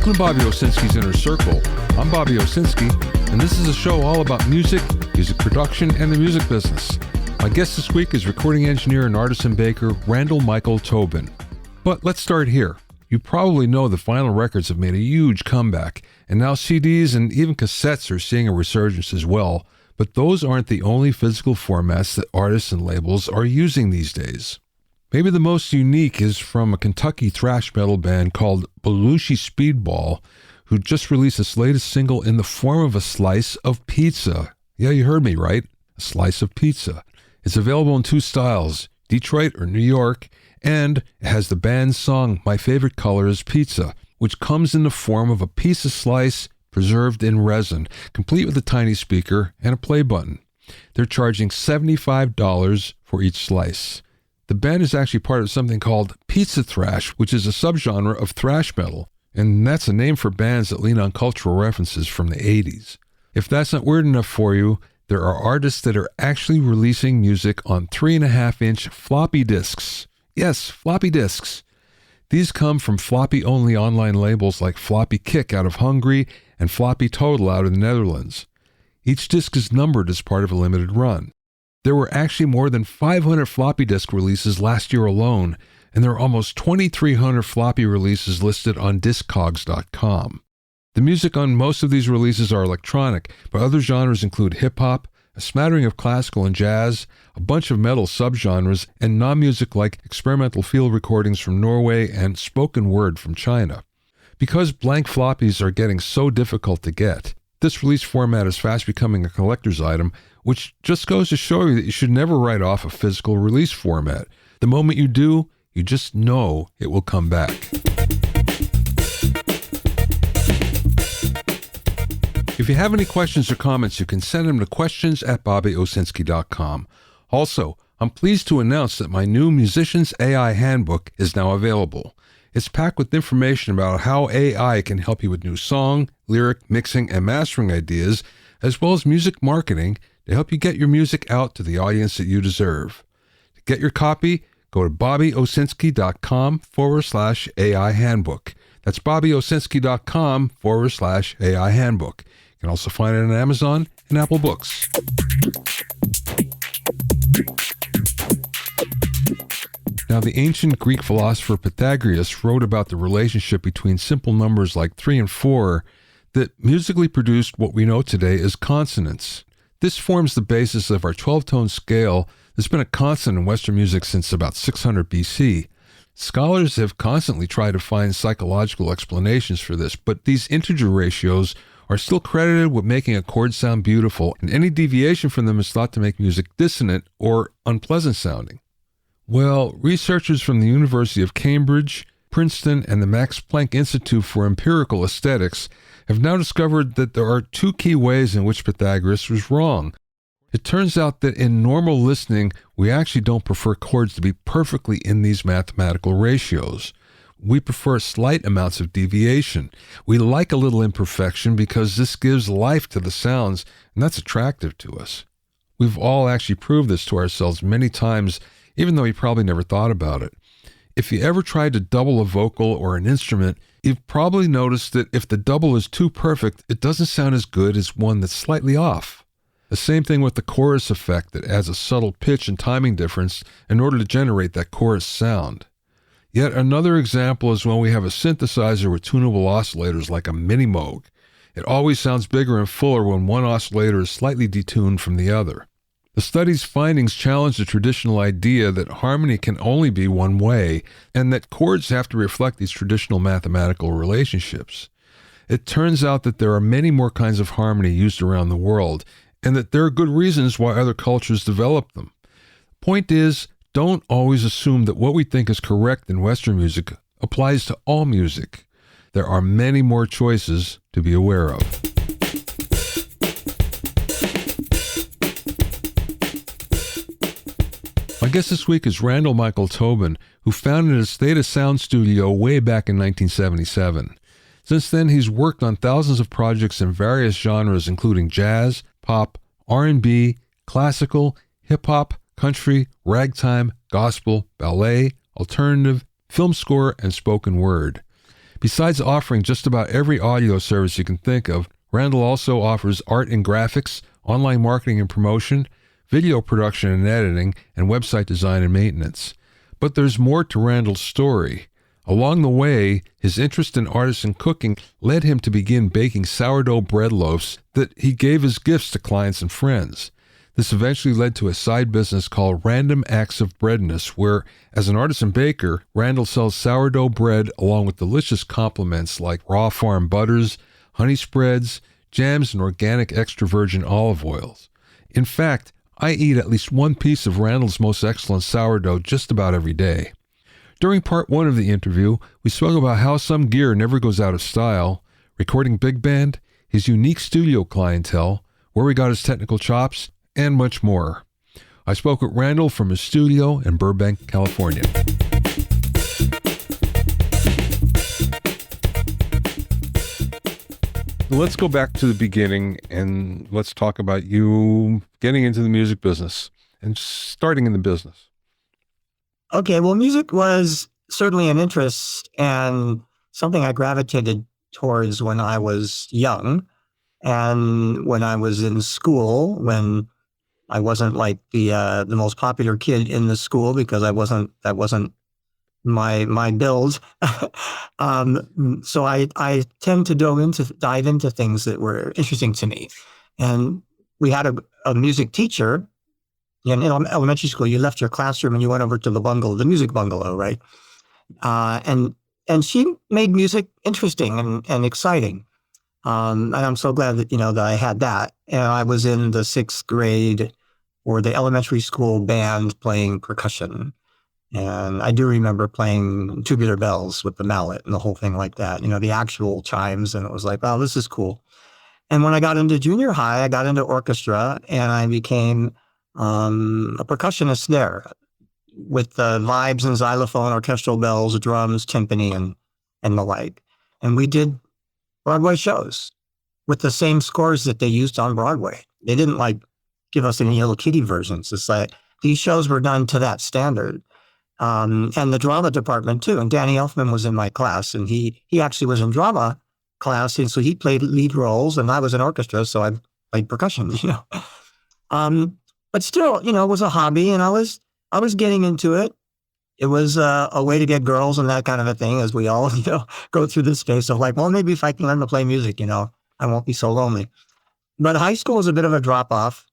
Welcome to Bobby Owsinski's Inner Circle. I'm Bobby Owsinski, and this is a show all about music, music production, and the music business. My guest this week is recording engineer and artisan baker Randall Michael Tobin. But let's start here. You probably know the vinyl records have made a huge comeback, and now CDs and even cassettes are seeing a resurgence as well. But those aren't the only physical formats that artists and labels are using these days. Maybe the most unique is from a Kentucky thrash metal band called Belushi Speedball, who just released its latest single in the form of a slice of pizza. Yeah, you heard me right, a slice of pizza. It's available in two styles, Detroit or New York, and it has the band's song My Favorite Color is Pizza, which comes in the form of a pizza slice preserved in resin, complete with a tiny speaker and a play button. They're charging $75 for each slice. The band is actually part of something called pizza thrash, which is a subgenre of thrash metal, and that's a name for bands that lean on cultural references from the 80s. If that's not weird enough for you, there are artists that are actually releasing music on 3.5-inch floppy disks. Yes, floppy disks. These come from floppy-only online labels like Floppy Kick out of Hungary and Floppy Total out of the Netherlands. Each disc is numbered as part of a limited run. There were actually more than 500 floppy disk releases last year alone, and there are almost 2,300 floppy releases listed on Discogs.com. The music on most of these releases are electronic, but other genres include hip-hop, a smattering of classical and jazz, a bunch of metal subgenres, and non-music like experimental field recordings from Norway and spoken word from China. Because blank floppies are getting so difficult to get, this release format is fast becoming a collector's item, which just goes to show you that you should never write off a physical release format. The moment you do, you just know it will come back. If you have any questions or comments, you can send them to questions@bobbyowsinski.com. Also, I'm pleased to announce that my new Musician's AI Handbook is now available. It's packed with information about how AI can help you with new song, lyric, mixing, and mastering ideas, as well as music marketing to help you get your music out to the audience that you deserve. To get your copy, go to bobbyowsinski.com/AI Handbook. That's bobbyowsinski.com/AI Handbook. You can also find it on Amazon and Apple Books. Now, the ancient Greek philosopher Pythagoras wrote about the relationship between simple numbers like 3 and 4 that musically produced what we know today as consonants. This forms the basis of our 12-tone scale that's been a constant in Western music since about 600 BC. Scholars have constantly tried to find psychological explanations for this, but these integer ratios are still credited with making a chord sound beautiful, and any deviation from them is thought to make music dissonant or unpleasant sounding. Well, researchers from the University of Cambridge, Princeton, and the Max Planck Institute for Empirical Aesthetics have now discovered that there are two key ways in which Pythagoras was wrong. It turns out that in normal listening, we actually don't prefer chords to be perfectly in these mathematical ratios. We prefer slight amounts of deviation. We like a little imperfection because this gives life to the sounds, and that's attractive to us. We've all actually proved this to ourselves many times, even though you probably never thought about it. If you ever tried to double a vocal or an instrument, you've probably noticed that if the double is too perfect, it doesn't sound as good as one that's slightly off. The same thing with the chorus effect that adds a subtle pitch and timing difference in order to generate that chorus sound. Yet another example is when we have a synthesizer with tunable oscillators like a mini Moog. It always sounds bigger and fuller when one oscillator is slightly detuned from the other. The study's findings challenge the traditional idea that harmony can only be one way, and that chords have to reflect these traditional mathematical relationships. It turns out that there are many more kinds of harmony used around the world, and that there are good reasons why other cultures developed them. Point is, don't always assume that what we think is correct in Western music applies to all music. There are many more choices to be aware of. My guest this week is Randall Michael Tobin, who founded his Theta Sound studio way back in 1977. Since then, he's worked on thousands of projects in various genres, including jazz, pop, R&B, classical, hip-hop, country, ragtime, gospel, ballet, alternative, film score, and spoken word. Besides offering just about every audio service you can think of, Randall also offers art and graphics, online marketing and promotion, video production and editing, and website design and maintenance. But there's more to Randall's story. Along the way, his interest in artisan cooking led him to begin baking sourdough bread loaves that he gave as gifts to clients and friends. This eventually led to a side business called Random Acts of Breadness, where, as an artisan baker, Randall sells sourdough bread along with delicious complements like raw farm butters, honey spreads, jams, and organic extra virgin olive oils. In fact, I eat at least one piece of Randall's most excellent sourdough just about every day. During part 1 of the interview, we spoke about how some gear never goes out of style, recording big band, his unique studio clientele, where he got his technical chops, and much more. I spoke with Randall from his studio in Burbank, California. Let's go back to the beginning and let's talk about you getting into the music business and starting in the business. Okay, well, music was certainly an interest and something I gravitated towards when I was young and when I was in school, when I wasn't like the most popular kid in the school because that wasn't my build. So I tend to dive into things that were interesting to me. And we had a music teacher. In elementary school, you left your classroom and you went over to the music bungalow, right? And she made music interesting and exciting. And I'm so glad that, that I had that. And I was in the 6th grade for the elementary school band playing percussion. And I do remember playing tubular bells with the mallet and the whole thing like that, the actual chimes. And it was like, oh, this is cool. And when I got into junior high, I got into orchestra and I became a percussionist there with the vibes and xylophone, orchestral bells, drums, timpani, and the like. And we did Broadway shows with the same scores that they used on Broadway. They didn't give us any Hello Kitty versions. It's like these shows were done to that standard. And the drama department too. And Danny Elfman was in my class, and he actually was in drama class, and so he played lead roles, and I was in orchestra, so I played percussion. But still, it was a hobby, and I was getting into it. It was a way to get girls and that kind of a thing, as we all go through this phase of well, maybe if I can learn to play music, I won't be so lonely. But high school was a bit of a drop off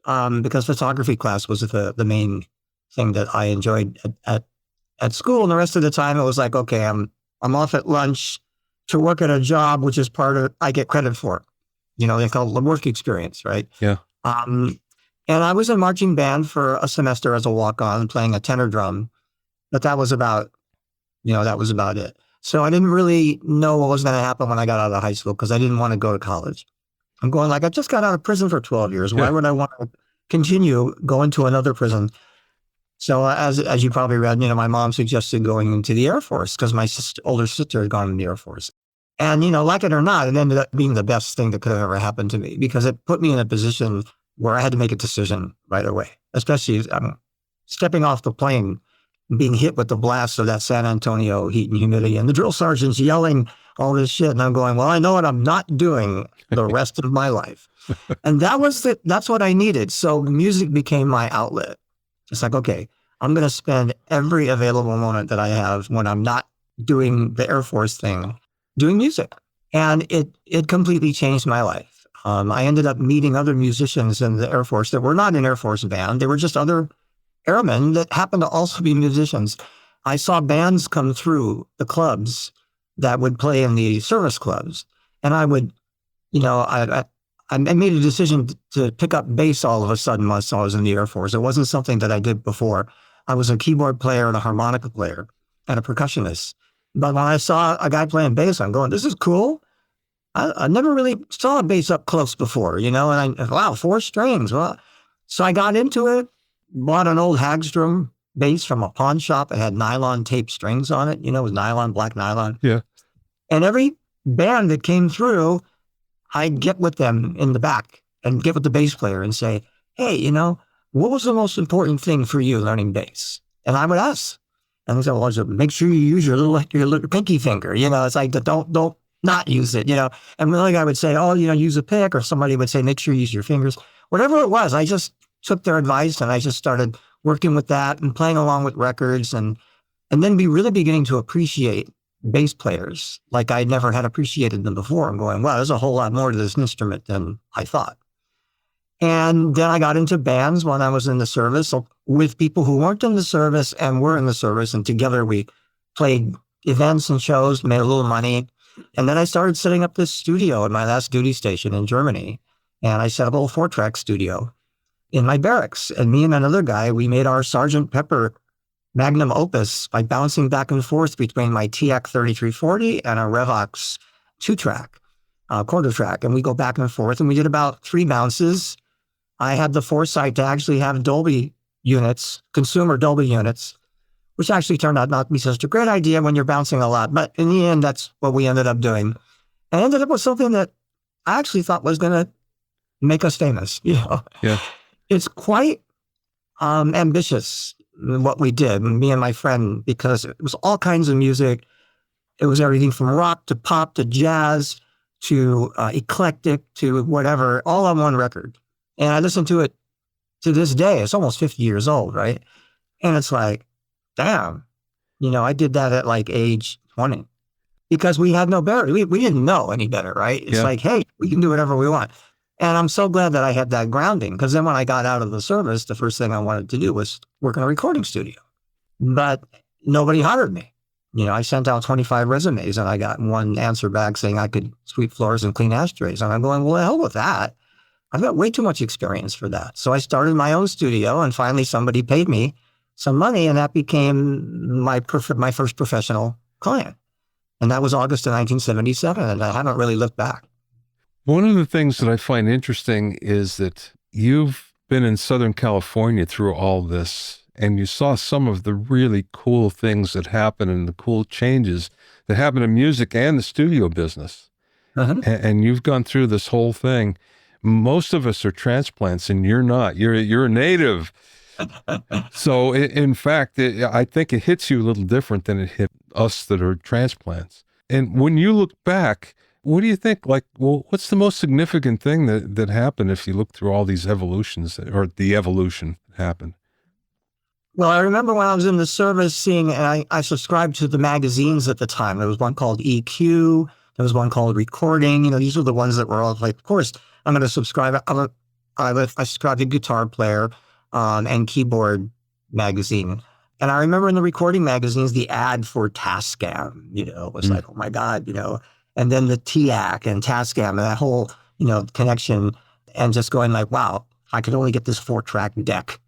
because photography class was the main thing that I enjoyed at school. And the rest of the time, it was like, okay, I'm off at lunch to work at a job, which is part of I get credit for. They call it the work experience, right? Yeah. And I was in marching band for a semester as a walk-on, playing a tenor drum, but that was about it. So I didn't really know what was going to happen when I got out of high school because I didn't want to go to college. I'm going I just got out of prison for 12 years. Why would I want to continue going to another prison? So as you probably read, my mom suggested going into the Air Force because my older sister had gone in the Air Force. And, like it or not, it ended up being the best thing that could have ever happened to me because it put me in a position where I had to make a decision right away, especially stepping off the plane, being hit with the blast of that San Antonio heat and humidity, and the drill sergeant's yelling all this shit. And I'm going, well, I know what I'm not doing the rest of my life. And that's what I needed. So music became my outlet. It's like, okay, I'm going to spend every available moment that I have when I'm not doing the Air Force thing, doing music. And it completely changed my life. I ended up meeting other musicians in the Air Force that were not an Air Force band. They were just other airmen that happened to also be musicians. I saw bands come through the clubs that would play in the service clubs. And I would, I made a decision to pick up bass all of a sudden once I was in the Air Force. It wasn't something that I did before. I was a keyboard player and a harmonica player and a percussionist. But when I saw a guy playing bass, I'm going, this is cool. I never really saw a bass up close before, and wow, 4 strings. Well, so I got into it, bought an old Hagstrom bass from a pawn shop. It had nylon tape strings on it, it was nylon, black nylon. Yeah. And every band that came through, I'd get with them in the back and get with the bass player and say, hey, what was the most important thing for you learning bass? And I would ask. And they said, well, just make sure you use your little pinky finger. It's like, don't not use it, And the other guy would say, oh, use a pick, or somebody would say, make sure you use your fingers. Whatever it was, I just took their advice and I just started working with that and playing along with records and then really beginning to appreciate bass players like I'd never had appreciated them before. I'm going, wow, there's a whole lot more to this instrument than I thought. And then I got into bands when I was in the service with people who weren't in the service and were in the service. And together we played events and shows, made a little money. And then I started setting up this studio at my last duty station in Germany. And I set up a little 4-track studio in my barracks. And me and another guy, we made our Sgt. Pepper magnum opus by bouncing back and forth between my TX 3340 and a Revox 2-track, quarter track. And we go back and forth. And we did about 3 bounces. I had the foresight to actually have Dolby units, consumer Dolby units, which actually turned out not to be such a great idea when you're bouncing a lot. But in the end, that's what we ended up doing. And ended up with something that I actually thought was going to make us famous. Yeah. It's quite ambitious, what we did, me and my friend, because it was all kinds of music. It was everything from rock to pop to jazz to eclectic to whatever, all on one record. And I listen to it to this day. It's almost 50 years old, right? And it's like, damn, I did that at like age 20 because we had no better. We didn't know any better, right? It's like, hey, we can do whatever we want. And I'm so glad that I had that grounding because then when I got out of the service, the first thing I wanted to do was work in a recording studio. But nobody hired me. I sent out 25 resumes and I got one answer back saying I could sweep floors and clean ashtrays. And I'm going, well, the hell with that. I've got way too much experience for that. So I started my own studio and finally somebody paid me some money and that became my first professional client. And that was August of 1977 and I haven't really looked back. One of the things that I find interesting is that you've been in Southern California through all this and you saw some of the really cool things that happen and the cool changes that happen in music and the studio business. Uh-huh. And you've gone through this whole thing. Most of us are transplants and you're not. You're a native. So in fact, I think it hits you a little different than it hit us that are transplants. And when you look back, what do you think? Like, well, what's the most significant thing that happened if you look through all these evolutions or the evolution that happened? Well, I remember when I was in the service seeing, and I subscribed to the magazines at the time. There was one called EQ. There was one called Recording. These were the ones that were all like, of course, I'm going to subscribe. I subscribed to Guitar Player and Keyboard magazine. And I remember in the recording magazines, the ad for Tascam, was like, oh my God, and then the TIAC and Tascam and that whole, connection and just going like, wow, I could only get this 4-track deck,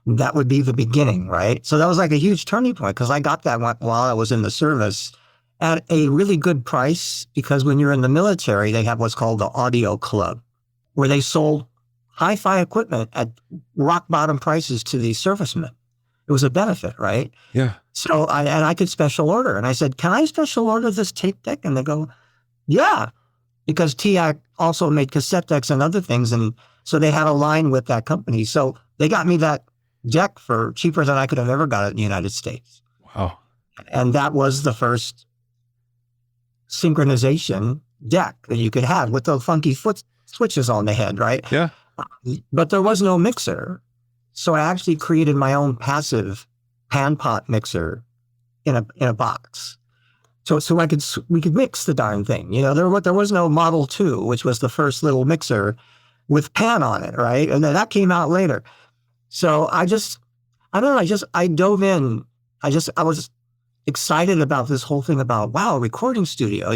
that would be the beginning, right? So that was like a huge turning point because I got that one while I was in the service at a really good price because when you're in the military, they have what's called the Audio Club where they sold hi-fi equipment at rock bottom prices to the servicemen. It was a benefit, right? Yeah. So I could special order. And I said, can I special order this tape deck? And they go, yeah, because TIAC also made cassette decks and other things. And so they had a line with that company. So they got me that deck for cheaper than I could have ever got it in the United States. Wow. And that was the first synchronization deck that you could have with the funky foot switches on the head, right? Yeah. But there was no mixer. So I actually created my own passive pan pot mixer in a box. So we could mix the darn thing. There was no Model 2, which was the first little mixer with pan on it, right? And then that came out later. So I dove in. I was excited about this whole thing about, wow, recording studio.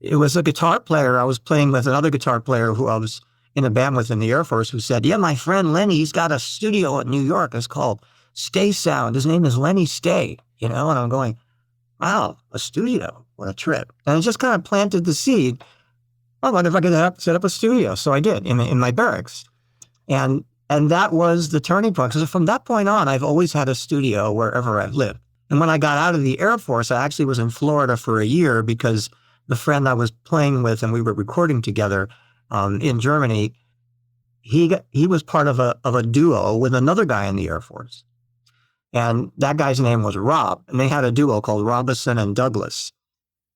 It was a guitar player. I was playing with another guitar player who I was in a band with in the Air Force who said, yeah, my friend Lenny, he's got a studio in New York. It's called Stay Sound. His name is Lenny Stay, and I'm going, wow, a studio, what a trip. And it just kind of planted the seed. I wonder if I could set up a studio. So I did in my barracks. And that was the turning point. Because from that point on, I've always had a studio wherever I've lived. And when I got out of the Air Force, I actually was in Florida for a year because the friend I was playing with and we were recording together in Germany, he was part of a duo with another guy in the Air Force. And that guy's name was Rob. And they had a duo called Robinson and Douglas.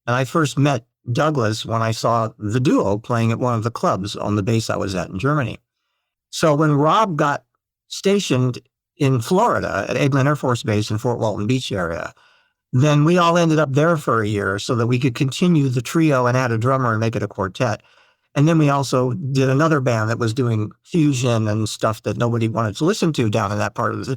And I first met Douglas when I saw the duo playing at one of the clubs on the base I was at in Germany. So when Rob got stationed in Florida at Eglin Air Force Base in Fort Walton Beach area, then we all ended up there for a year so that we could continue the trio and add a drummer and make it a quartet. And then we also did another band that was doing fusion and stuff that nobody wanted to listen to down in that part of the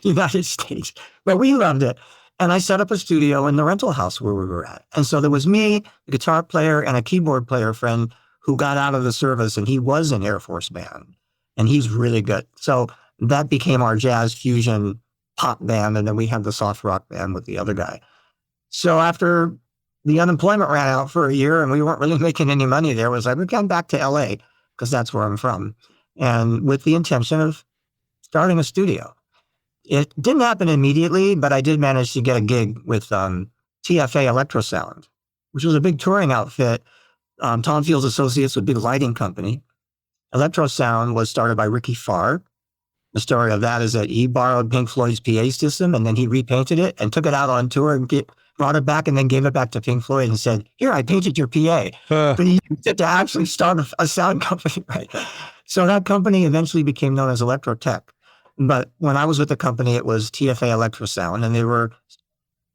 United States. But we loved it. And I set up a studio in the rental house where we were at. And so there was me, a guitar player, and a keyboard player friend who got out of the service, and he was an Air Force band. And he's really good. So that became our jazz fusion pop band. And then we had the soft rock band with the other guy. So after the unemployment ran out for a year and we weren't really making any money there, was like, we come back to LA because that's where I'm from. And with the intention of starting a studio. It didn't happen immediately, but I did manage to get a gig with TFA Electro Sound, which was a big touring outfit. Tom Fields Associates, a big lighting company. Electro Sound was started by Ricky Farr. The story of that is that he borrowed Pink Floyd's PA system and then he repainted it and took it out on tour and brought it back and then gave it back to Pink Floyd and said, "Here, I painted your PA." But he used it to actually start a sound company, right? So that company eventually became known as Electro Tech. But when I was with the company, it was TFA Electro Sound, and they were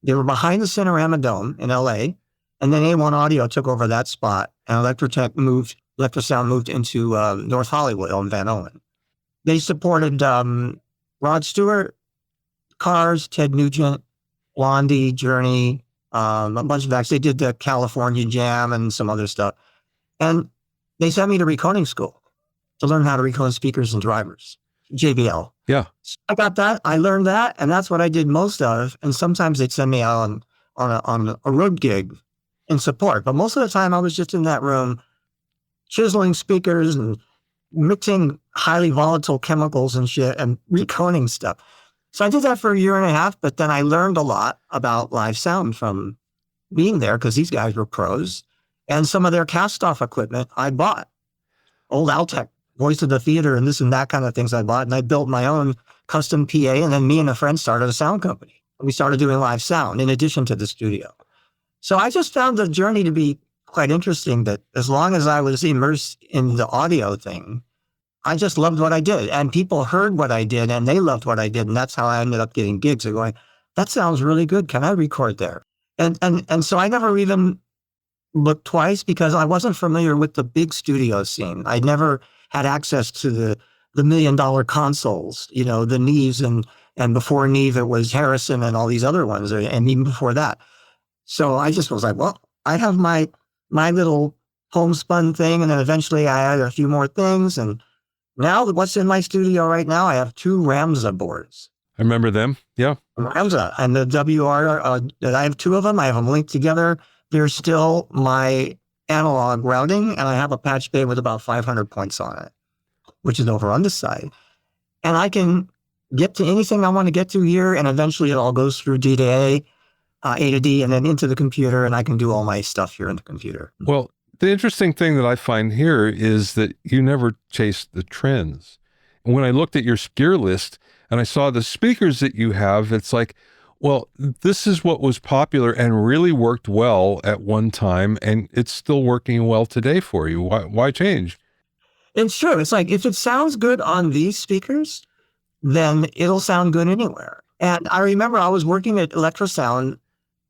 behind the Cinerama Dome in LA, and then A1 Audio took over that spot, and Electro Sound moved into North Hollywood on Van Owen. They supported Rod Stewart, Cars, Ted Nugent, Blondie, Journey, a bunch of acts. They did the California Jam and some other stuff. And they sent me to recoding school to learn how to recode speakers and drivers, JBL. Yeah. So I got that. I learned that, and that's what I did most of. And sometimes they'd send me out on a road gig in support. But most of the time I was just in that room chiseling speakers and mixing highly volatile chemicals and shit and recoding stuff. So I did that for a year and a half, but then I learned a lot about live sound from being there because these guys were pros. And some of their cast-off equipment I bought. Old Altec, Voice of the Theater, and this and that kind of things I bought. And I built my own custom PA, and then me and a friend started a sound company. We started doing live sound in addition to the studio. So I just found the journey to be quite interesting, that as long as I was immersed in the audio thing, I just loved what I did. And people heard what I did and they loved what I did. And that's how I ended up getting gigs. They're going, "That sounds really good. Can I record there?" And so I never even looked twice because I wasn't familiar with the big studio scene. I never had access to the $1 million consoles, the Neves and before Neve, it was Harrison and all these other ones, and even before that. So I just was like, well, I have my little homespun thing. And then eventually I added a few more things. And now what's in my studio right now, I have 2 Ramza boards. I remember them. Yeah. Ramza and the WR, I have 2 of them. I have them linked together. They're still my analog routing, and I have a patch bay with about 500 points on it, which is over on this side. And I can get to anything I want to get to here, and eventually it all goes through D to A to D, and then into the computer, and I can do all my stuff here in the computer. Well, the interesting thing that I find here is that you never chase the trends. And when I looked at your gear list and I saw the speakers that you have, it's like, well, this is what was popular and really worked well at one time, and it's still working well today for you. Why change? It's true. It's like, if it sounds good on these speakers, then it'll sound good anywhere. And I remember I was working at Electro Sound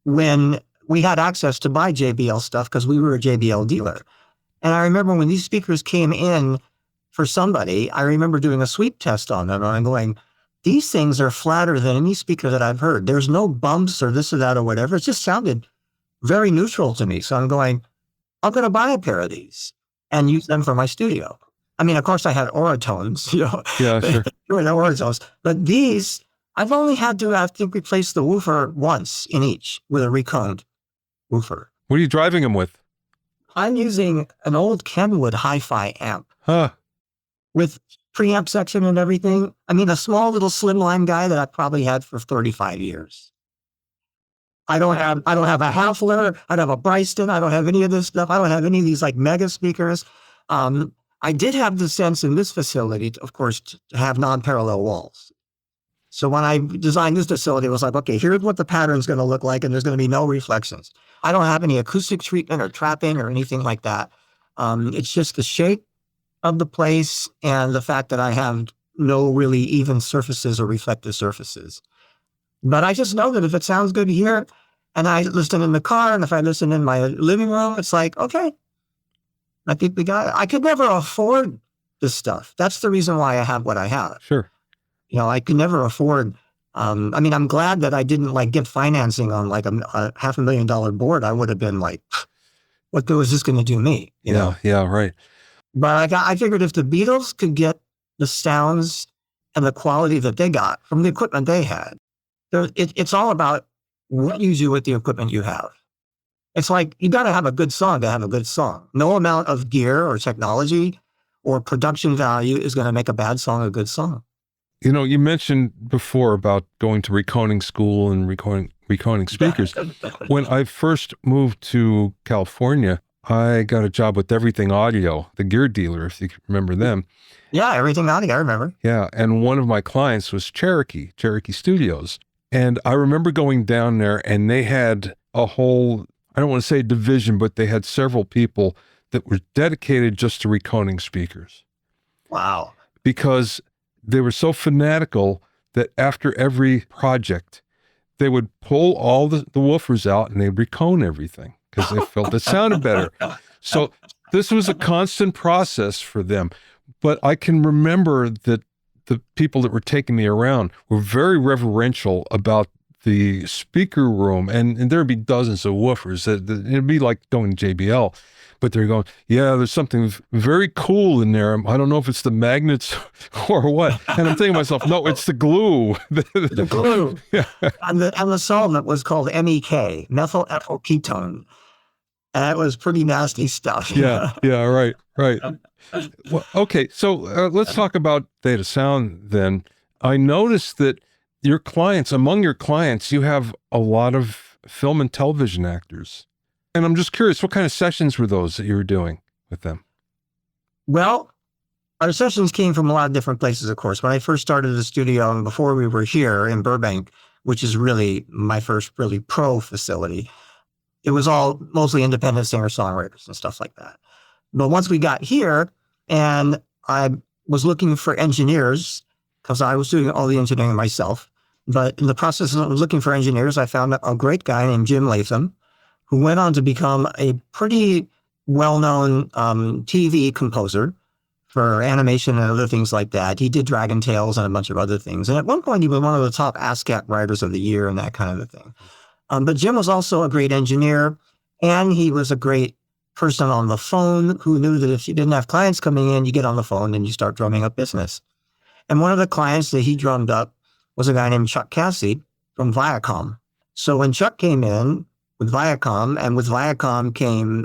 when we had access to buy JBL stuff because we were a JBL dealer. And I remember when these speakers came in for somebody, I remember doing a sweep test on them, and I'm going, these things are flatter than any speaker that I've heard. There's no bumps or this or that or whatever. It just sounded very neutral to me. So I'm going, I'm going to buy a pair of these and use them for my studio. I mean, of course I had Oratones, Yeah, sure. There were no Oratones, but these, I've only had to, I think, replace the woofer once in each with a reconed woofer. What are you driving them with? I'm using an old Kenwood hi-fi amp. Huh. With preamp section and everything. I mean, a small little slimline guy that I probably had for 35 years. I don't have a Hafler. I don't have a Bryston. I don't have any of this stuff. I don't have any of these like mega speakers. I did have the sense in this facility, of course, to have non-parallel walls. So when I designed this facility, it was like, okay, here's what the pattern's going to look like, and there's going to be no reflections. I don't have any acoustic treatment or trapping or anything like that. It's just the shape of the place and the fact that I have no really even surfaces or reflective surfaces. But I just know that if it sounds good here, and I listen in the car, and if I listen in my living room, it's like, okay, I think we got it. I could never afford this stuff. That's the reason why I have what I have. Sure. I could never afford. I'm glad that I didn't like get financing on like a $500,000 board. I would have been like, what good was this going to do me? You know? Yeah, right. But I figured if the Beatles could get the sounds and the quality that they got from the equipment they had, it's all about what you do with the equipment you have. It's like, you got to have a good song to have a good song. No amount of gear or technology or production value is going to make a bad song a good song. You mentioned before about going to recording school and recording speakers. When I first moved to California, I got a job with Everything Audio, the gear dealer, if you can remember them. Yeah, Everything Audio, I remember. Yeah, and one of my clients was Cherokee Studios. And I remember going down there, and they had a whole, I don't want to say division, but they had several people that were dedicated just to recording speakers. Wow. Because they were so fanatical that after every project, they would pull all the woofers out and they'd recone everything because they felt it sounded better. So this was a constant process for them. But I can remember that the people that were taking me around were very reverential about the speaker room, and there'd be dozens of woofers. It'd be like going to JBL. But they're going, yeah, there's something very cool in there. I don't know if it's the magnets or what. And I'm thinking to myself, no, it's the glue. The glue. Yeah. And the solvent was called MEK, methyl ethyl ketone. And it was pretty nasty stuff. Yeah, right. Well, okay, so let's talk about Theta Sound then. I noticed that among your clients, you have a lot of film and television actors. And I'm just curious, what kind of sessions were those that you were doing with them? Well, our sessions came from a lot of different places, of course. When I first started the studio, and before we were here in Burbank, which is really my first really pro facility, it was all mostly independent singer-songwriters and stuff like that. But once we got here, and I was looking for engineers, because I was doing all the engineering myself, but in the process of looking for engineers, I found a great guy named Jim Latham, who went on to become a pretty well-known TV composer for animation and other things like that. He did Dragon Tales and a bunch of other things. And at one point, he was one of the top ASCAP writers of the year and that kind of a thing. But Jim was also a great engineer, and he was a great person on the phone who knew that if you didn't have clients coming in, you get on the phone and you start drumming up business. And one of the clients that he drummed up was a guy named Chuck Cassie from Viacom. So when Chuck came in with Viacom, and with Viacom came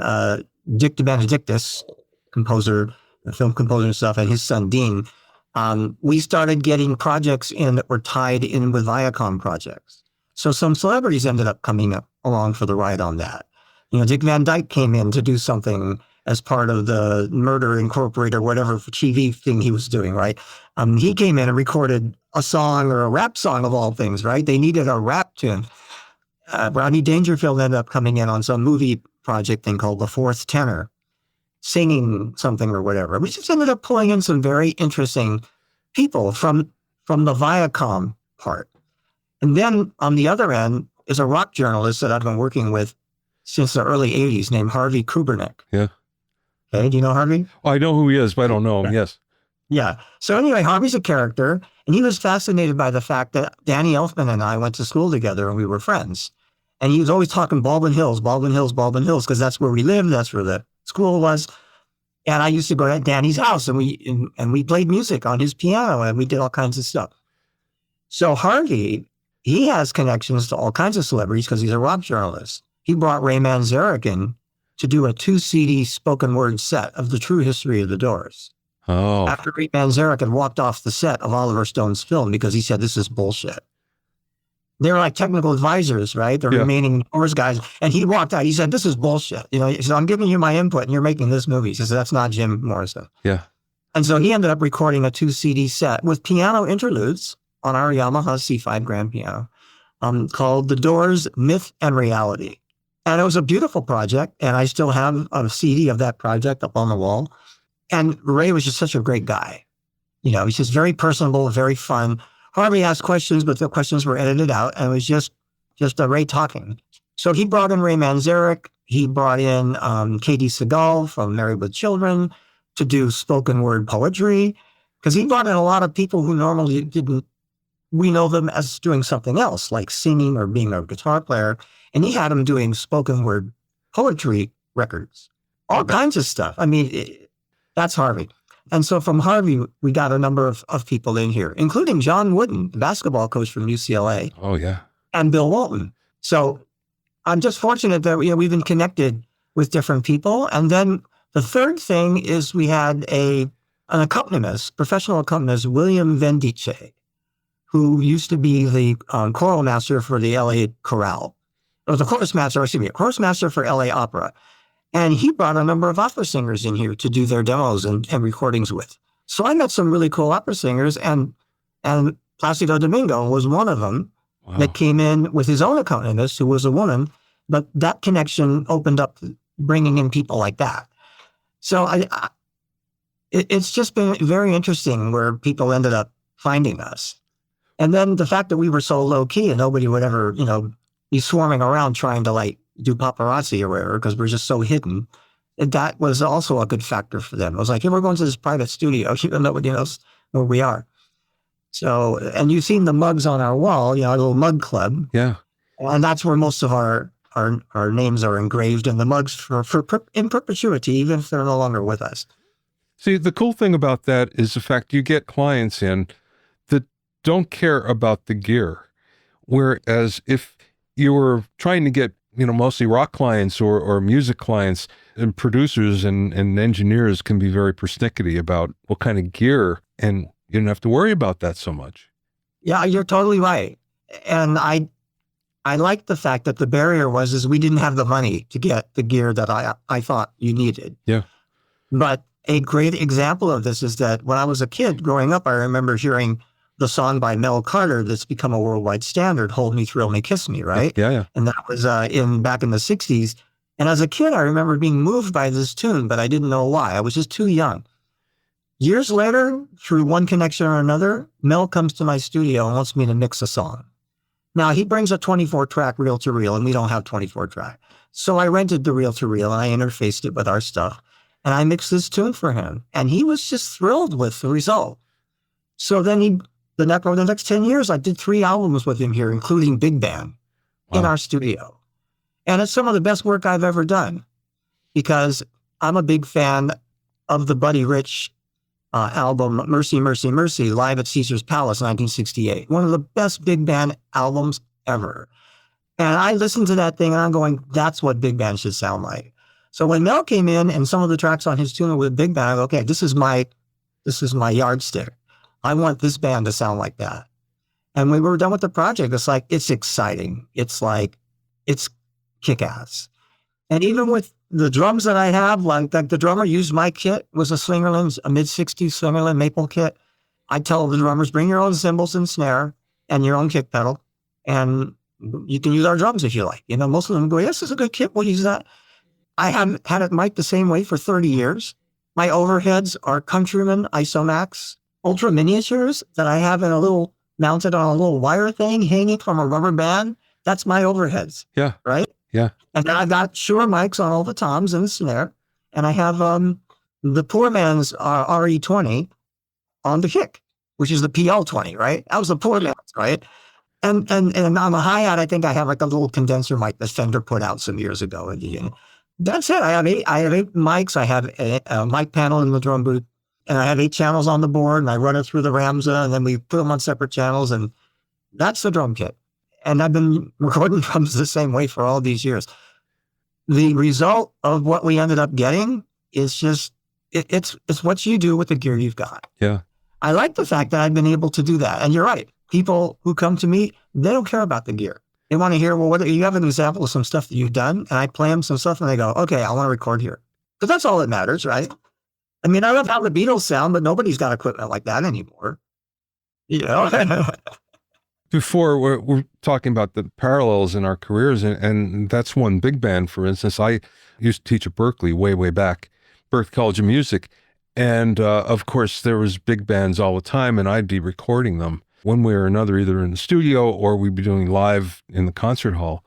Dick DeBenedictis, composer, film composer and stuff, and his son Dean, we started getting projects in that were tied in with Viacom projects. So some celebrities ended up coming up along for the ride on that. Dick Van Dyke came in to do something as part of the Murder Incorporated or whatever TV thing he was doing, right? He came in and recorded a song or a rap song of all things, right? They needed a rap tune. Rodney Dangerfield ended up coming in on some movie project thing called The Fourth Tenor, singing something or whatever. We just ended up pulling in some very interesting people from the Viacom part. And then on the other end is a rock journalist that I've been working with since the early 80s named Harvey Kubernick. Yeah. Okay, do you know Harvey? Well, I know who he is, but I don't know him, yes. Yeah. So anyway, Harvey's a character, and he was fascinated by the fact that Danny Elfman and I went to school together and we were friends. And he was always talking Baldwin Hills, because that's where we lived, that's where the school was. And I used to go to Danny's house, and we played music on his piano, and we did all kinds of stuff. So Harvey, he has connections to all kinds of celebrities because he's a rock journalist. He brought Ray Manzarek in to do a 2-CD spoken word set of the true history of the Doors. Oh. After Ray Manzarek had walked off the set of Oliver Stone's film because he said, this is bullshit. They were like technical advisors, right? The remaining Doors guys. And he walked out. He said, this is bullshit. He said, I'm giving you my input and you're making this movie. He said, that's not Jim Morrison. Yeah. And so he ended up recording a 2-CD set with piano interludes on our Yamaha C5 grand piano, called The Doors, Myth and Reality. And it was a beautiful project. And I still have a CD of that project up on the wall. And Ray was just such a great guy. He's just very personable, very fun. Harvey asked questions, but the questions were edited out. And it was just a Ray talking. So he brought in Ray Manzarek. He brought in Katie Segal from Married with Children to do spoken word poetry. Because he brought in a lot of people who normally didn't, we know them as doing something else, like singing or being a guitar player. And he had them doing spoken word poetry records, all kinds of stuff. I mean, that's Harvey. And so from Harvey, we got a number of people in here, including John Wooden, the basketball coach from UCLA. Oh, yeah. And Bill Walton. So I'm just fortunate that we've been connected with different people. And then the third thing is we had an accompanist, professional accompanist, William Vendice, who used to be the choral master for the LA Chorale, or the chorus master for LA Opera. And he brought a number of opera singers in here to do their demos and recordings with. So I met some really cool opera singers, and Placido Domingo was one of them. Wow. That came in with his own accompanist, who was a woman, but that connection opened up bringing in people like that. So it's just been very interesting where people ended up finding us. And then the fact that we were so low key and nobody would ever, be swarming around trying to do paparazzi or whatever, because we're just so hidden. That was also a good factor for them. It was like, hey, we're going to this private studio. Nobody knows where we are. So, and you've seen the mugs on our wall, our little mug club. Yeah. And that's where most of our names are engraved in the mugs for in perpetuity, even if they're no longer with us. See, the cool thing about that is the fact you get clients in that don't care about the gear. Whereas if you were trying to get, mostly rock clients or music clients, and producers and engineers can be very persnickety about what kind of gear, and you didn't have to worry about that so much. Yeah, you're totally right. And I like the fact that the barrier is we didn't have the money to get the gear that I thought you needed. Yeah. But a great example of this is that when I was a kid growing up, I remember hearing the song by Mel Carter that's become a worldwide standard, Hold Me, Thrill Me, Kiss Me, right? Yeah. And that was back in the 60s. And as a kid, I remember being moved by this tune, but I didn't know why. I was just too young. Years later, through one connection or another, Mel comes to my studio and wants me to mix a song. Now, he brings a 24-track reel-to-reel, and we don't have 24-track. So I rented the reel-to-reel, and I interfaced it with our stuff. And I mixed this tune for him. And he was just thrilled with the result. So then over the next 10 years, I did 3 albums with him here, including Big Band, in our studio. And it's some of the best work I've ever done, because I'm a big fan of the Buddy Rich album, Mercy, Mercy, Mercy, live at Caesar's Palace, 1968. One of the best big band albums ever. And I listened to that thing and I'm going, that's what big band should sound like. So when Mel came in and some of the tracks on his tune with big band, I go, okay, this is my yardstick. I want this band to sound like that. And when we were done with the project, it's exciting. It's kick-ass. And even with the drums that I have, like the drummer used my kit, was a Slingerland, a mid-60s Slingerland maple kit. I tell the drummers, bring your own cymbals and snare and your own kick pedal, and you can use our drums if you like. Most of them go, yes, it's a good kit, we'll use that. I have had it mic'd the same way for 30 years. My overheads are Countryman Isomax Ultra miniatures that I have mounted on a little wire thing hanging from a rubber band. That's my overheads. Yeah. Right? Yeah. And then I've got Shure mics on all the toms and the snare. And I have the poor man's RE20 on the kick, which is the PL20, right? That was the poor man's, right? And on the hi-hat, I think I have a little condenser mic that Fender put out some years ago. And that's it. I have eight mics. I have a mic panel in the drum booth, and I have 8 channels on the board, and I run it through the Ramza, and then we put them on separate channels, and that's the drum kit. And I've been recording drums the same way for all these years. The result of what we ended up getting is just, it's what you do with the gear you've got. Yeah. I like the fact that I've been able to do that. And you're right. People who come to me, they don't care about the gear. They want to hear, well, what you have an example of some stuff that you've done, and I play them some stuff, and they go, okay, I want to record here. Because that's all that matters, right? I mean, I love how the Beatles sound, but nobody's got equipment like that anymore. You know? Before we're talking about the parallels in our careers, and that's one big band, for instance. I used to teach at Berkeley way back, Berklee College of Music. And of course, there was big bands all the time, and I'd be recording them one way or another, either in the studio or we'd be doing live in the concert hall.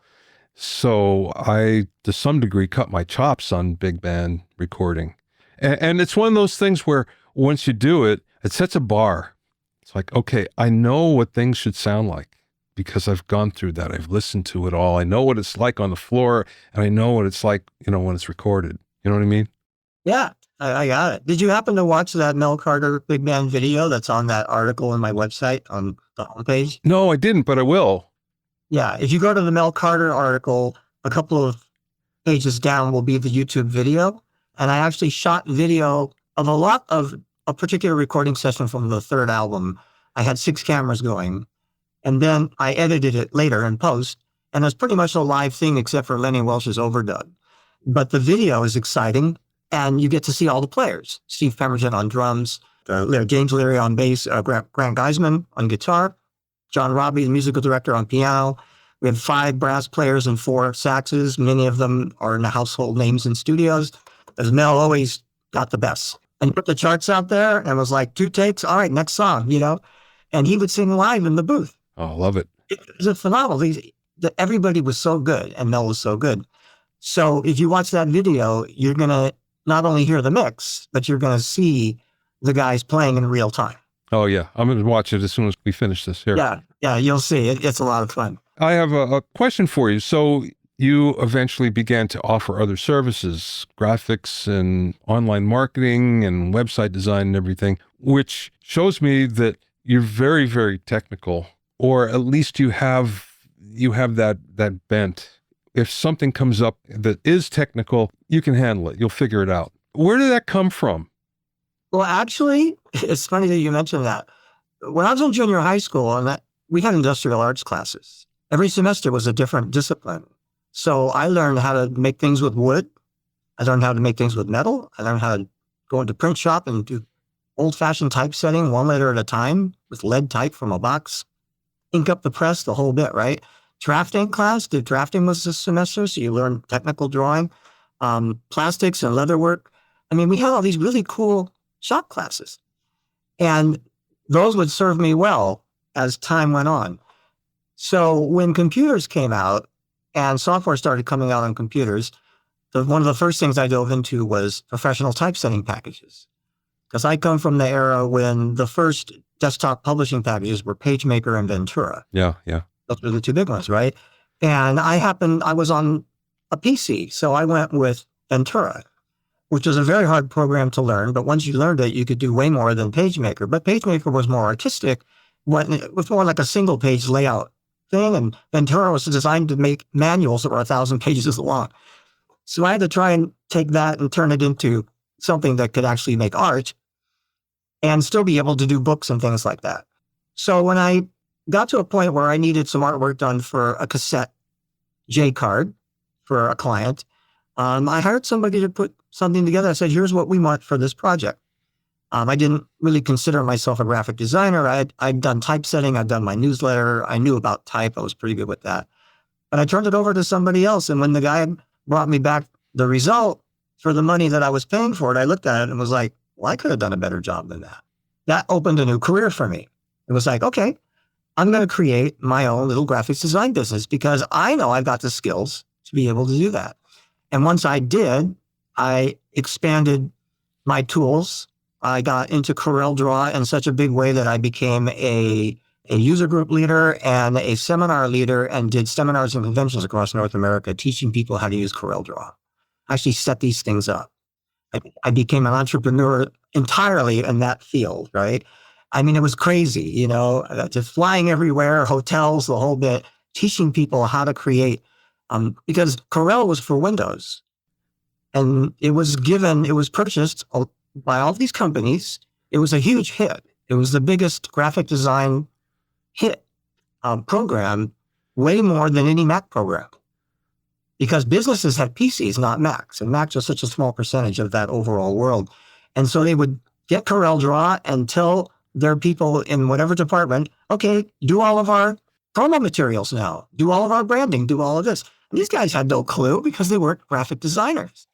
So I, to some degree, cut my chops on big band recording. And it's one of those things where once you do it, it sets a bar. It's like, okay, I know what things should sound like because I've gone through that. I've listened to it all. I know what it's like on the floor, and I know what it's like, when it's recorded. You know what I mean? Yeah, I got it. Did you happen to watch that Mel Carter big band video that's on that article on my website on the homepage? No, I didn't, but I will. Yeah, if you go to the Mel Carter article, a couple of pages down will be the YouTube video. And I actually shot video of a particular recording session from the third album. I had 6 cameras going, and then I edited it later in post. And it's pretty much a live thing except for Lenny Welch's overdub. But the video is exciting, and you get to see all the players. Steve Pemberton on drums, James Leary on bass, Grant Geisman on guitar, John Robbie, the musical director, on piano. We have 5 brass players and 4 saxes. Many of them are in the household names in studios, as Mel always got the best. And he put the charts out there and was like, 2 takes, all right, next song, And he would sing live in the booth. Oh, I love it. It was a phenomenal. Everybody was so good, and Mel was so good. So if you watch that video, you're going to not only hear the mix, but you're going to see the guys playing in real time. Oh, yeah. I'm going to watch it as soon as we finish this here. Yeah, you'll see. It's a lot of fun. I have a question for you. So you eventually began to offer other services, graphics and online marketing and website design and everything, which shows me that you're very, very technical, or at least you have that bent. If something comes up that is technical, you can handle it. You'll figure it out. Where did that come from? Well, actually, it's funny that you mentioned that. When I was in junior high school, we had industrial arts classes. Every semester was a different discipline. So I learned how to make things with wood. I learned how to make things with metal. I learned how to go into print shop and do old-fashioned typesetting, 1 letter at a time with lead type from a box, ink up the press, the whole bit, right? Drafting class, drafting was this semester, so you learn technical drawing, plastics and leather work. I mean, we had all these really cool shop classes. And those would serve me well as time went on. So when computers came out and software started coming out on computers, one of the first things I dove into was professional typesetting packages. Because I come from the era when the first desktop publishing packages were PageMaker and Ventura. Yeah. Those were the 2 big ones, right? And I was on a PC, so I went with Ventura, which was a very hard program to learn. But once you learned it, you could do way more than PageMaker. But PageMaker was more artistic. It was more like a single page layout thing. And Ventura was designed to make manuals that were 1,000 pages long. So I had to try and take that and turn it into something that could actually make art and still be able to do books and things like that. So when I got to a point where I needed some artwork done for a cassette J card for a client, I hired somebody to put something together. I said, here's what we want for this project. I didn't really consider myself a graphic designer. I'd done typesetting. I'd done my newsletter. I knew about type. I was pretty good with that. But I turned it over to somebody else. And when the guy brought me back the result for the money that I was paying for it, I looked at it and was like, well, I could have done a better job than that. That opened a new career for me. It was like, okay, I'm going to create my own little graphics design business because I know I've got the skills to be able to do that. And once I did, I expanded my tools. I got into CorelDRAW in such a big way that I became a user group leader and a seminar leader and did seminars and conventions across North America teaching people how to use CorelDRAW. I actually set these things up. I became an entrepreneur entirely in that field, right? I mean, it was crazy, just flying everywhere, hotels, the whole bit, teaching people how to create, because Corel was for Windows. And it was purchased by all these companies. It was a huge hit. It was the biggest graphic design hit program, way more than any Mac program. Because businesses had PCs, not Macs, and Macs are such a small percentage of that overall world. And so they would get CorelDRAW and tell there are people in whatever department, okay, do all of our promo materials now, do all of our branding, do all of this. And these guys had no clue because they weren't graphic designers.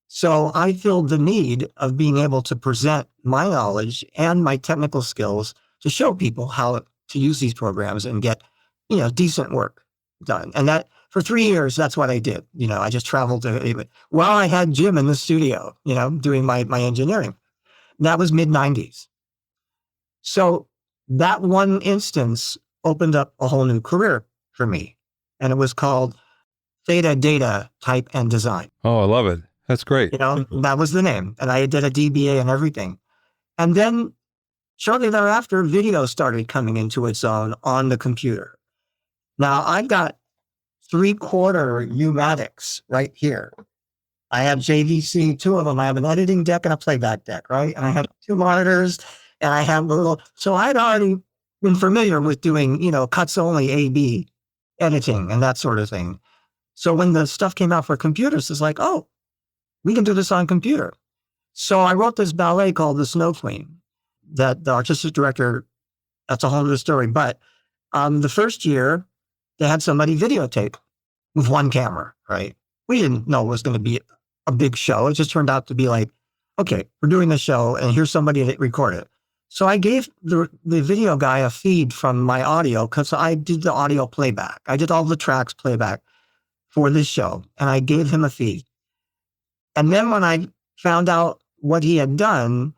So I filled the need of being able to present my knowledge and my technical skills to show people how to use these programs and get, decent work done. And that for 3 years, that's what I did. I just traveled while I had Jim in the studio, doing my engineering. That was mid-90s. So that one instance opened up a whole new career for me. And it was called Theta Data Type and Design. Oh, I love it. That's great. That was the name. And I did a DBA and everything. And then shortly thereafter, video started coming into its own on the computer. Now I've got 3/4 pneumatics right here. I have JVC, 2 of them. I have an editing deck and a playback deck, right? And I have 2 monitors and I have so I'd already been familiar with doing, cuts only A/B editing and that sort of thing. So when the stuff came out for computers, it's like, oh, we can do this on computer. So I wrote this ballet called The Snow Queen that the artistic director, that's a whole other story. But the first year, they had somebody videotape with one camera, right? We didn't know it was going to be a big show. It just turned out to be like, okay, we're doing the show and here's somebody that recorded it. So I gave the video guy a feed from my audio because I did the audio playback. I did all the tracks playback for this show and I gave him a feed. And then when I found out what he had done,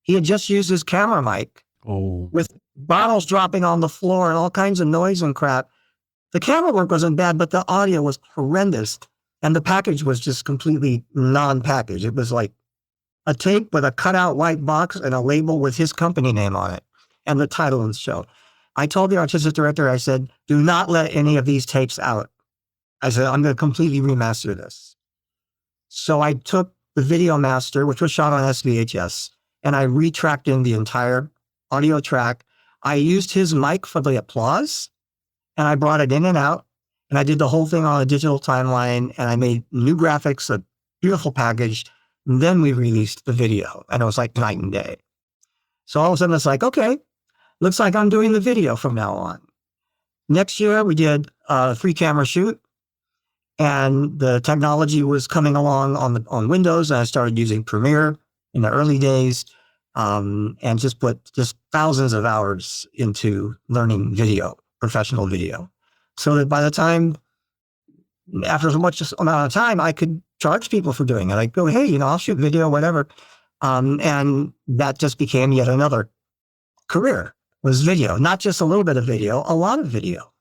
he had just used his camera mic with bottles dropping on the floor and all kinds of noise and crap. The camera work wasn't bad, but the audio was horrendous. And the package was just completely non-packaged. It was like a tape with a cutout white box and a label with his company name on it and the title of the show. I told the artistic director, I said, do not let any of these tapes out. I said, I'm going to completely remaster this. So I took the video master, which was shot on SVHS, and I retracked in the entire audio track. I used his mic for the applause, and I brought it in and out, and I did the whole thing on a digital timeline, and I made new graphics, a beautiful package, and then we released the video, and it was like night and day. So all of a sudden, it's like, okay, looks like I'm doing the video from now on. Next year, we did a 3-camera shoot, and the technology was coming along on Windows, and I started using Premiere in the early days, and just put thousands of hours into learning video, professional video, so that by the time, after so much amount of time, I could charge people for doing it. I'd go, hey, I'll shoot video, whatever. And that just became yet another career, was video, not just a little bit of video, a lot of video.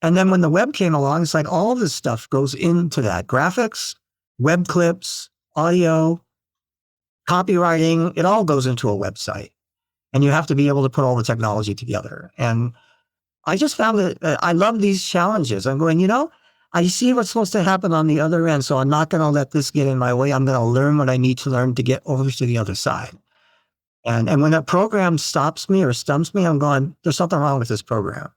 And then when the web came along, it's like all of this stuff goes into that. Graphics, web clips, audio, copywriting, it all goes into a website. And you have to be able to put all the technology together. And I just found that I love these challenges. I'm going, I see what's supposed to happen on the other end, so I'm not going to let this get in my way. I'm going to learn what I need to learn to get over to the other side. And when a program stops me or stumps me, I'm going, there's something wrong with this program.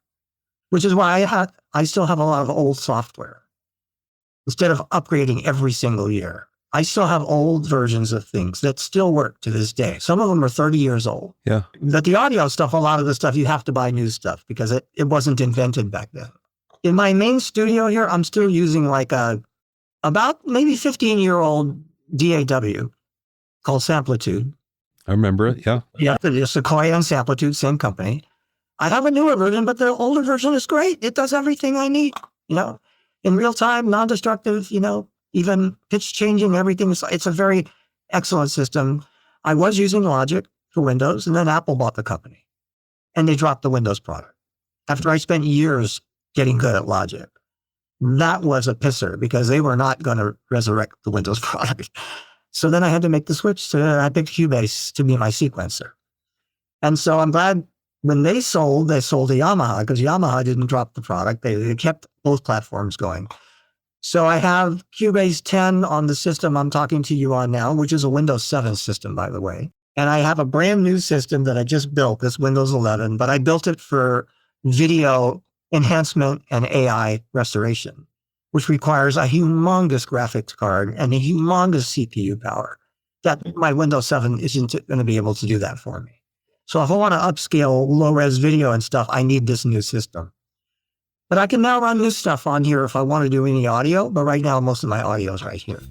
Which is why I still have a lot of old software. Instead of upgrading every single year, I still have old versions of things that still work to this day. Some of them are 30 years old. Yeah. But the audio stuff, a lot of the stuff, you have to buy new stuff because it wasn't invented back then. In my main studio here, I'm still using like about maybe 15-year-old DAW called Samplitude. I remember it, yeah. Yeah, the Sequoia and Samplitude, same company. I have a newer version, but the older version is great. It does everything I need, in real time, non-destructive, even pitch changing, everything. It's a very excellent system. I was using Logic for Windows, and then Apple bought the company, and they dropped the Windows product. After I spent years getting good at Logic, that was a pisser because they were not going to resurrect the Windows product. So then I had to make the switch I picked Cubase to be my sequencer. And so I'm glad when they sold to Yamaha because Yamaha didn't drop the product. They kept both platforms going. So I have Cubase 10 on the system I'm talking to you on now, which is a Windows 7 system, by the way. And I have a brand new system that I just built, this Windows 11, but I built it for video enhancement and AI restoration, which requires a humongous graphics card and a humongous CPU power that my Windows 7 isn't going to be able to do that for me. So if I want to upscale low-res video and stuff, I need this new system. But I can now run this stuff on here if I want to do any audio, but right now most of my audio is right here.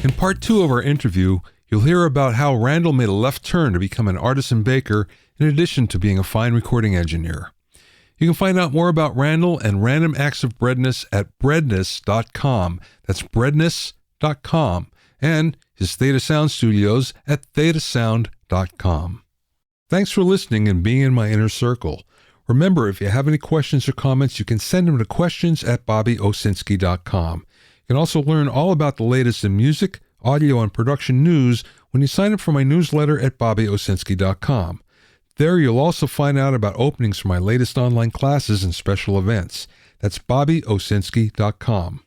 In part 2 of our interview, you'll hear about how Randall made a left turn to become an artisan baker in addition to being a fine recording engineer. You can find out more about Randall and Random Acts of Breadness at breadness.com. That's breadness.com. And his Theta Sound studios at thetasound.com. Thanks for listening and being in my inner circle. Remember, if you have any questions or comments, you can send them to questions@bobbyowsinski.com. You can also learn all about the latest in music, audio, and production news when you sign up for my newsletter at bobbyowsinski.com. There you'll also find out about openings for my latest online classes and special events. That's bobbyowsinski.com.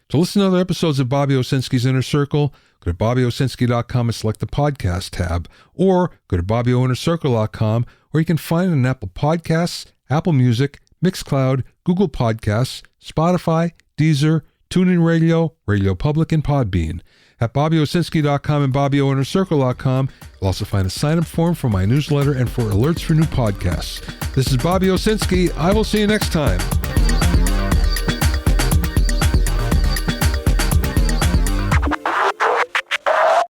To listen to other episodes of Bobby Owsinski's Inner Circle, go to bobbyowsinski.com and select the podcast tab, or go to bobbyowinnercircle.com, where you can find it on Apple Podcasts, Apple Music, Mixcloud, Google Podcasts, Spotify, Deezer, TuneIn Radio, Radio Public, and Podbean. At bobbyowsinski.com and bobbyowinnercircle.com, you'll also find a sign-up form for my newsletter and for alerts for new podcasts. This is Bobby Owsinski. I will see you next time.